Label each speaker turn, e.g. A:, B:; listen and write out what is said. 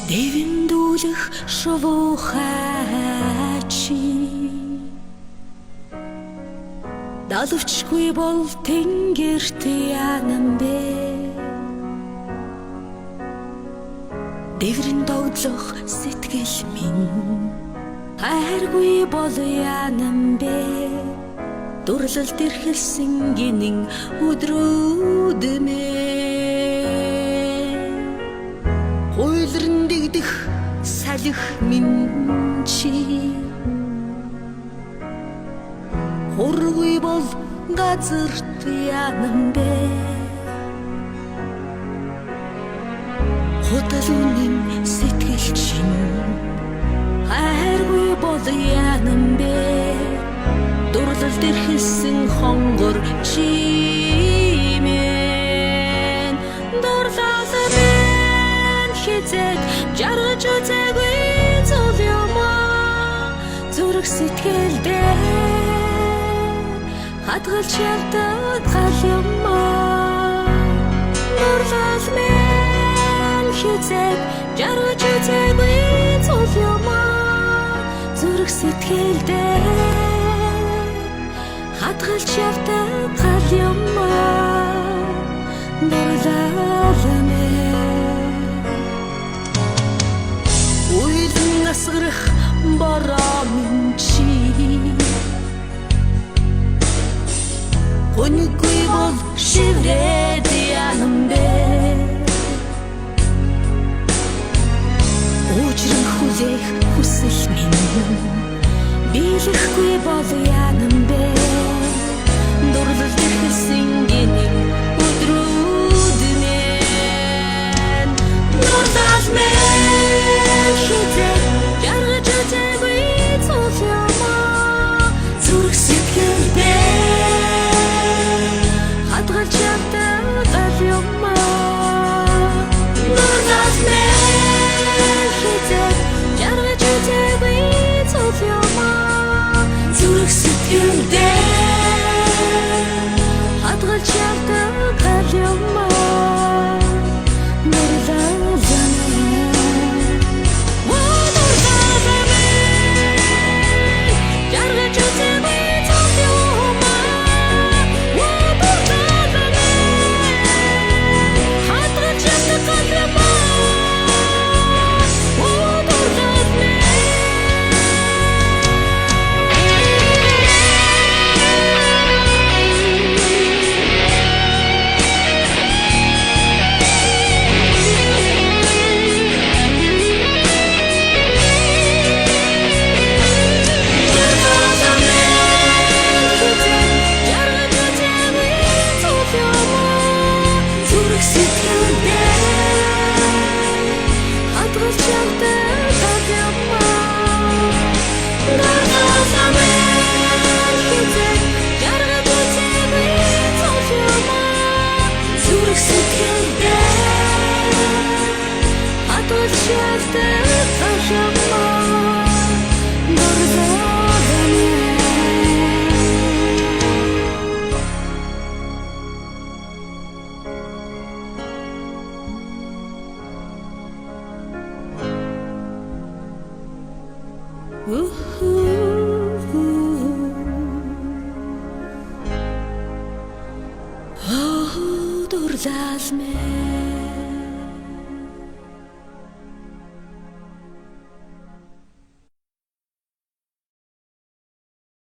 A: Дэвиндүүлэх шувуу хайчи далавчгүй бол тэнгэрт яанам бэ дэврэн догдлох сэтгэл минь хайргүй бол яанам бэ дурлалт ирхэлсэн гинэн өдрүүд хуйлран дэгдэх салхи минь чи хургүй бол газарт яанам бэ хотолунын сэтгэл чинь хайргүй бол яанам бэ дурлалт ирхэлсэн хонгор чимэн дурлалт хизээд жаргаж үзээгүй зүйл юм зүрх сэтгэлдээ хадгалж явдаг гал юм дурлал минь хизээд жаргаж үзээгүй зүйл юм зүрх сэтгэлдээ хадгалж явдаг гал юм дурлал минь насграх бороо минь чи гонгүй бол шиврээд яанам бэ өчрөн хүлээх хүсэл минь биелэхгүй бол яанам бэ дурлалт ирхэлсэн гинэн өдрүүд минь дурлал минь хизээ жаргаж үзээгүй зүйл юм зүрх сэтгэлдээ хадгалж явдаг гал юм дурлал минь хизээ жаргаж үзээгүй зүйл юм зүрх сэтгэлдээ хадгалж явдаг гал юм дурлал минь